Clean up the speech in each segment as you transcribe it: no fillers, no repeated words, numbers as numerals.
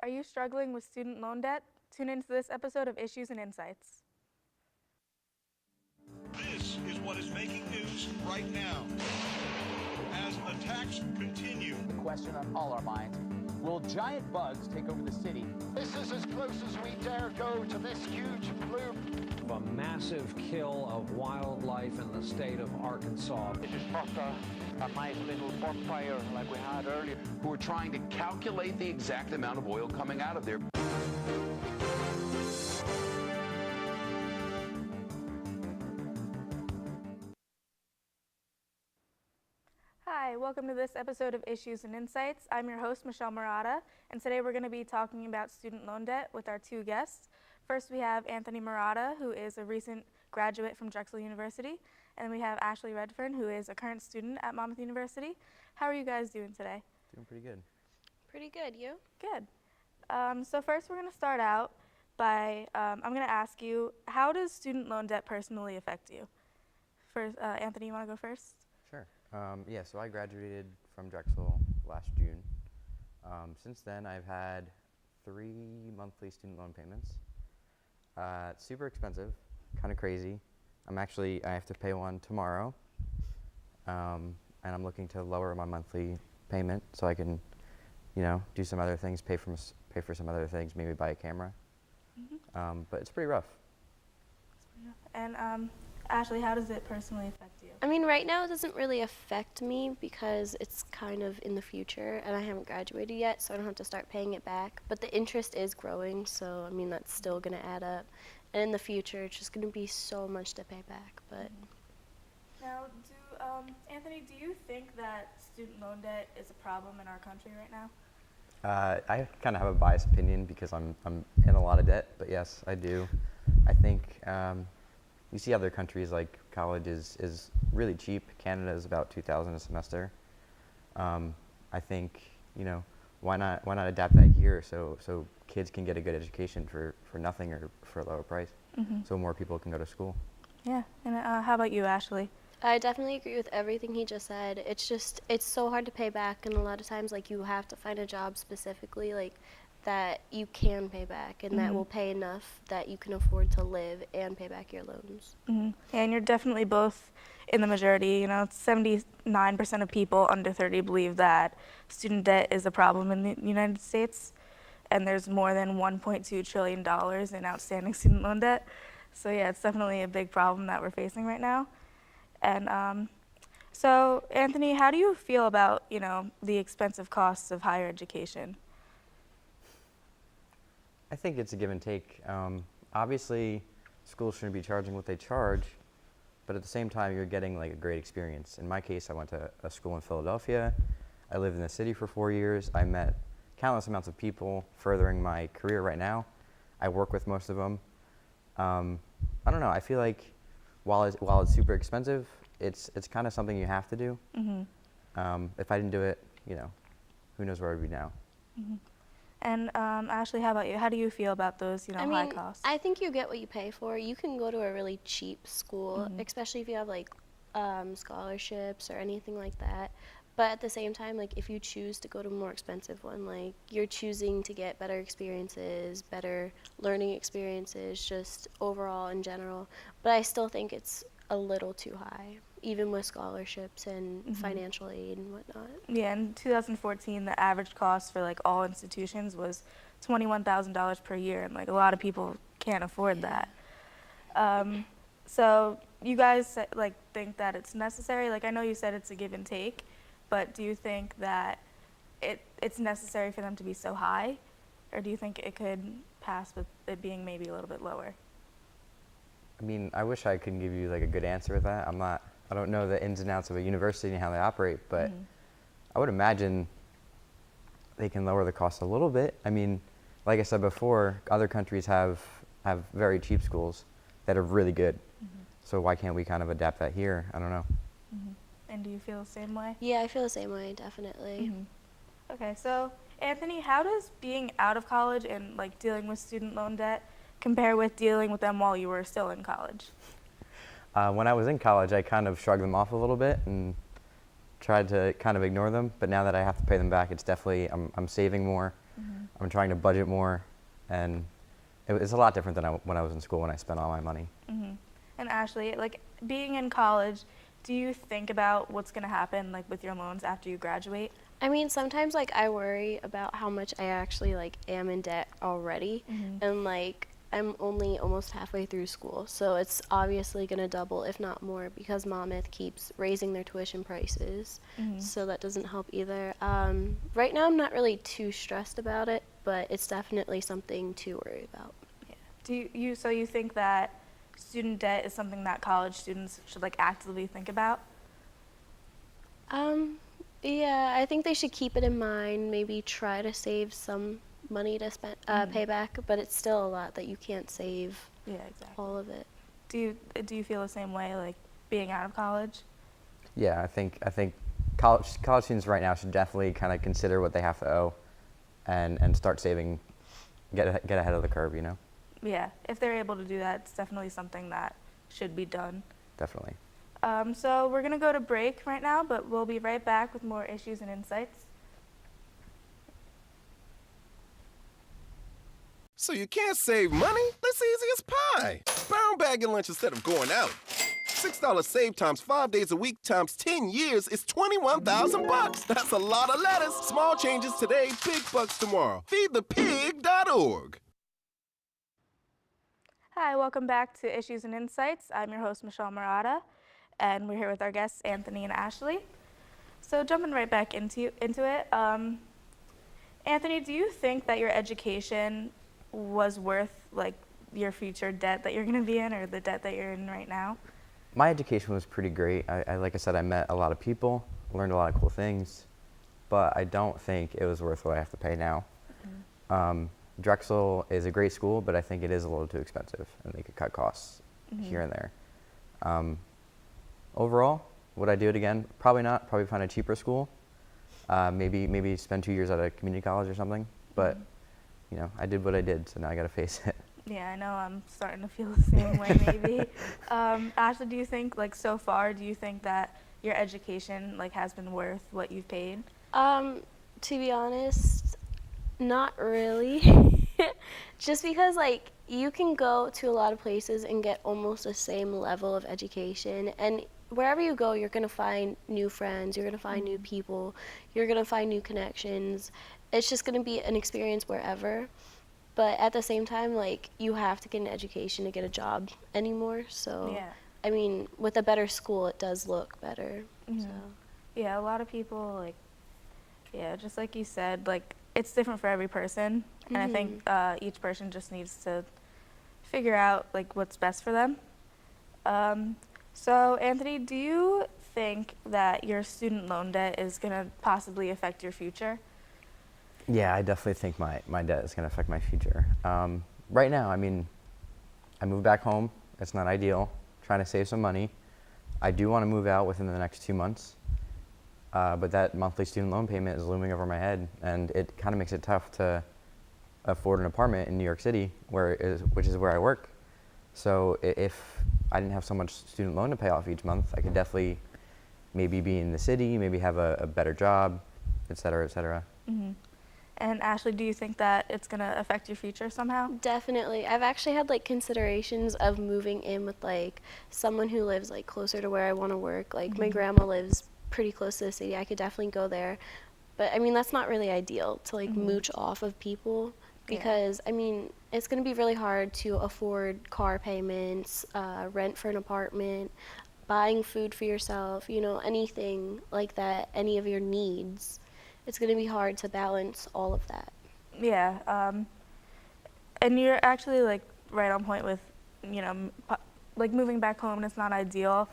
Are you struggling with student loan debt? Tune into this episode of Issues and Insights. This is what is making news right now. As attacks continue. The question on all our minds, will giant bugs take over the city? This is as close as we dare go to this huge blue. A massive kill of wildlife in the state of Arkansas. This is not a nice little bonfire like we had earlier. Who are trying to calculate the exact amount of oil coming out of there. Hi, welcome to this episode of Issues and Insights. I'm your host, Michelle Marotta, and today we're going to be talking about student loan debt with our two guests. First, we have Anthony Marotta, who is a recent graduate from Drexel University, and then we have Ashley Redfern, who is a current student at Monmouth University. How are you guys doing today? Doing pretty good. Pretty good, you? Good. So first, we're going to start out by, I'm going to ask you, how does student loan debt personally affect you? First, Anthony, you want to go first? Sure. So I graduated from Drexel last June. Since then, I've had 3 monthly student loan payments. It's super expensive, kind of crazy. I have to pay one tomorrow, and I'm looking to lower my monthly payment so I can, do some other things, pay for some other things, maybe buy a camera. Mm-hmm. But it's pretty rough. And Ashley, how does it personally affect you? I mean, right now it doesn't really affect me because it's kind of in the future and I haven't graduated yet, so I don't have to start paying it back. But the interest is growing, so I mean, that's still going to add up. And in the future, it's just going to be so much to pay back. But Now, Anthony, do you think that student loan debt is a problem in our country right now? I kind of have a biased opinion because I'm in a lot of debt, but yes, I do. I think you see other countries like college is really cheap. Canada is about $2,000 a semester. I think why not adapt that here so kids can get a good education for nothing or for a lower price, so more people can go to school. Yeah, and how about you, Ashley? I definitely agree with everything he just said. It's so hard to pay back, and a lot of times, like, you have to find a job specifically, like, that you can pay back and that will pay enough that you can afford to live and pay back your loans. Yeah, and you're definitely both in the majority. 79% of people under 30 believe that student debt is a problem in the United States, and there's more than $1.2 trillion in outstanding student loan debt. So yeah, it's definitely a big problem that we're facing right now. And so Anthony, how do you feel about the expensive costs of higher education? I think it's a give and take. Obviously, schools shouldn't be charging what they charge, but at the same time, you're getting like a great experience. In my case, I went to a school in Philadelphia. I lived in the city for 4 years. I met countless amounts of people furthering my career right now. I work with most of them. I don't know. I feel like while it's super expensive, it's kind of something you have to do. If I didn't do it, who knows where I'd be now. And Ashley, how about you? How do you feel about those, high costs? I think you get what you pay for. You can go to a really cheap school, especially if you have like scholarships or anything like that. But at the same time, like, if you choose to go to a more expensive one, like, you're choosing to get better experiences, better learning experiences, just overall in general. But I still think it's a little too high, even with scholarships and financial aid and whatnot. Yeah, in 2014, the average cost for like all institutions was $21,000 per year, and like a lot of people can't afford that. So you guys like think that it's necessary? Like, I know you said it's a give and take, but do you think that it's necessary for them to be so high, or do you think it could pass with it being maybe a little bit lower? I mean, I wish I could give you like a good answer with that. I don't know the ins and outs of a university and how they operate, but I would imagine they can lower the cost a little bit. I mean, like I said before, other countries have very cheap schools that are really good. So why can't we kind of adapt that here? I don't know. And do you feel the same way? Yeah, I feel the same way, definitely. Okay, so Anthony, how does being out of college and like dealing with student loan debt compare with dealing with them while you were still in college? When I was in college, I kind of shrugged them off a little bit and tried to kind of ignore them. But now that I have to pay them back, it's definitely, I'm saving more. I'm trying to budget more, and it's a lot different than when I was in school when I spent all my money. And Ashley, like being in college, do you think about what's going to happen like with your loans after you graduate? I mean, sometimes like I worry about how much I actually like am in debt already, and like I'm only almost halfway through school, so it's obviously gonna double, if not more, because Monmouth keeps raising their tuition prices, so that doesn't help either. Right now, I'm not really too stressed about it, but it's definitely something to worry about. Yeah. So you think that student debt is something that college students should like actively think about? Yeah, I think they should keep it in mind, maybe try to save some money to spend, pay back, but it's still a lot that you can't save Yeah, exactly. all of it. Do you feel the same way, like being out of college? Yeah, I think college students right now should definitely kind of consider what they have to owe, and start saving, get ahead of the curve. You know. Yeah, if they're able to do that, it's definitely something that should be done. Definitely. So we're going to go to break right now, but we'll be right back with more issues and insights. So you can't save money? That's easy as pie. Brown bagging lunch instead of going out. $6 save times 5 days a week times 10 years is $21,000. That's a lot of lettuce. Small changes today, big bucks tomorrow. Feedthepig.org. Hi, welcome back to Issues and Insights. I'm your host, Michelle Marotta, and we're here with our guests, Anthony and Ashley. So jumping right back into it, Anthony, do you think that your education was worth like your future debt that you're going to be in, or the debt that you're in right now? My education was pretty great. Like I said, I met a lot of people, learned a lot of cool things, but I don't think it was worth what I have to pay now. Drexel is a great school, but I think it is a little too expensive, and they could cut costs here and there. Overall, would I do it again? Probably not. Probably find a cheaper school. Maybe spend 2 years at a community college or something. But you know, I did what I did, so now I got to face it. Yeah, I know. I'm starting to feel the same way. Maybe. Ashley, do you think like so far? Do you think that your education like has been worth what you've paid? To be honest, not really. Just because like you can go to a lot of places and get almost the same level of education, and wherever you go, you're going to find new friends, you're going to find new people, you're going to find new connections. It's just going to be an experience wherever. But at the same time, like, you have to get an education to get a job anymore. So, Yeah. I mean, with a better school, it does look better. So. Yeah, a lot of people like, yeah, just like you said, like it's different for every person, and I think each person just needs to figure out like what's best for them. So, Anthony, do you think that your student loan debt is going to possibly affect your future? Yeah, I definitely think my debt is going to affect my future. Right now, I mean, I moved back home. It's not ideal. Trying to save some money. I do want to move out within the next 2 months, but that monthly student loan payment is looming over my head, and it kind of makes it tough to afford an apartment in New York City, which is where I work. So if I didn't have so much student loan to pay off each month, I could definitely maybe be in the city, maybe have a better job, et cetera, et cetera. And Ashley, do you think that it's going to affect your future somehow? Definitely. I've actually had like considerations of moving in with like someone who lives like closer to where I want to work. Like my grandma lives pretty close to the city. I could definitely go there. But I mean, that's not really ideal to like mooch off of people, because I mean, it's going to be really hard to afford car payments, rent for an apartment, buying food for yourself, you know, anything like that, any of your needs. It's going to be hard to balance all of that. Yeah, and you're actually like right on point with, you know, like moving back home, and it's not ideal.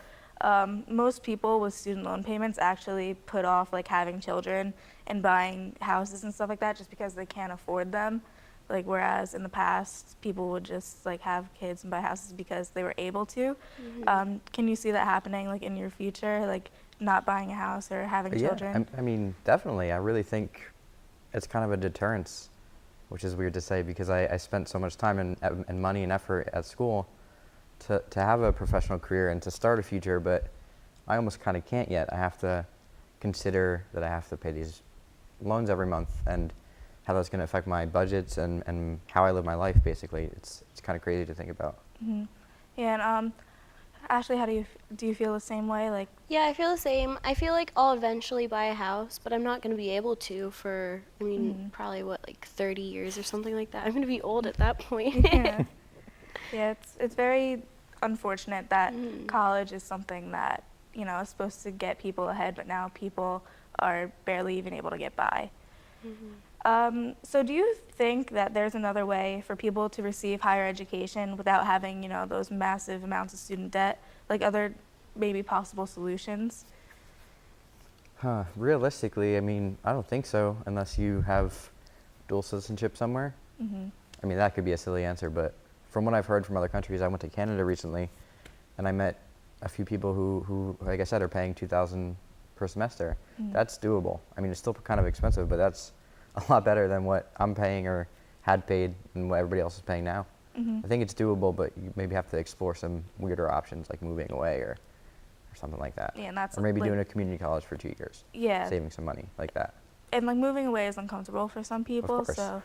Most people with student loan payments actually put off like having children and buying houses and stuff like that just because they can't afford them. Like whereas in the past, people would just like have kids and buy houses because they were able to. Can you see that happening like in your future, like not buying a house or having children? I mean, definitely. I really think it's kind of a deterrence, which is weird to say because I spent so much time and money and effort at school to have a professional career and to start a future, but I almost kind of can't yet. I have to consider that I have to pay these loans every month and how that's going to affect my budgets and how I live my life, basically. It's kind of crazy to think about. Mm-hmm. Yeah, and Ashley, how do you feel the same way? Like, Yeah, I feel the same. I feel like I'll eventually buy a house, but I'm not going to be able to for, I mean, probably what, like 30 years or something like that. I'm going to be old at that point. yeah, yeah, it's very unfortunate that college is something that, you know, is supposed to get people ahead, but now people are barely even able to get by. So do you think that there's another way for people to receive higher education without having, you know, those massive amounts of student debt, like other maybe possible solutions? Realistically, I mean, I don't think so, unless you have dual citizenship somewhere. I mean, that could be a silly answer, but from what I've heard from other countries, I went to Canada recently, and I met a few people who like I said, are paying $2,000 per semester. That's doable. I mean, it's still kind of expensive, but that's a lot better than what I'm paying or had paid and what everybody else is paying now. I think it's doable, but you maybe have to explore some weirder options like moving away or something like that. Yeah, and that's or maybe like, doing a community college for 2 years. Yeah. Saving some money like that. And like moving away is uncomfortable for some people, course. so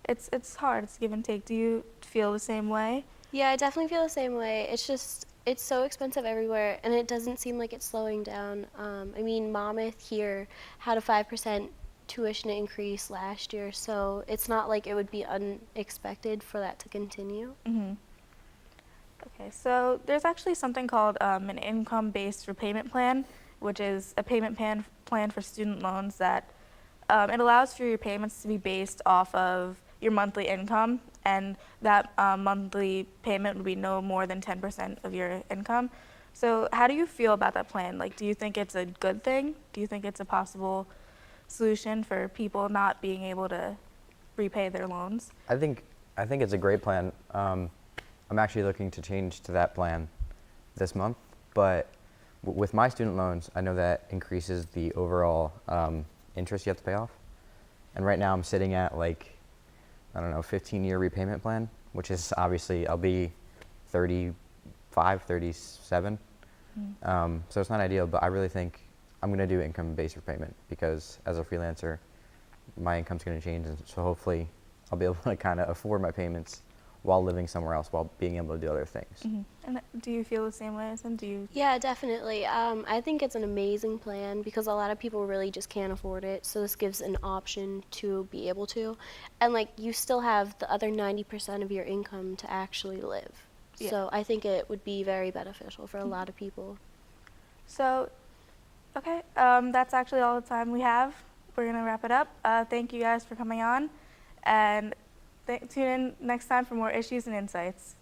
it's hard. It's give and take. Do you feel the same way? Yeah, I definitely feel the same way. It's just, it's so expensive everywhere, and it doesn't seem like it's slowing down. I mean, Monmouth here had a 5% tuition increase last year, so it's not like it would be unexpected for that to continue. Okay, so there's actually something called an income-based repayment plan, which is a payment plan for student loans that it allows for your payments to be based off of your monthly income, and that monthly payment would be no more than 10% of your income. So how do you feel about that plan? Like, do you think it's a good thing? Do you think it's a possible solution for people not being able to repay their loans? I think it's a great plan. I'm actually looking to change to that plan this month, but with my student loans, I know that increases the overall interest you have to pay off. And right now I'm sitting at like, I don't know, 15-year repayment plan, which is obviously, I'll be 35, 37. So it's not ideal, but I really think I'm going to do income-based repayment because as a freelancer, my income's going to change, and so hopefully I'll be able to kind of afford my payments while living somewhere else, while being able to do other things. And do you feel the same way as him? Do you? Yeah, definitely. I think it's an amazing plan because a lot of people really just can't afford it. So this gives an option to be able to. And like you still have the other 90% of your income to actually live. Yeah. So I think it would be very beneficial for a lot of people. So, okay, that's actually all the time we have. We're going to wrap it up. Thank you guys for coming on, and tune in next time for more issues and insights.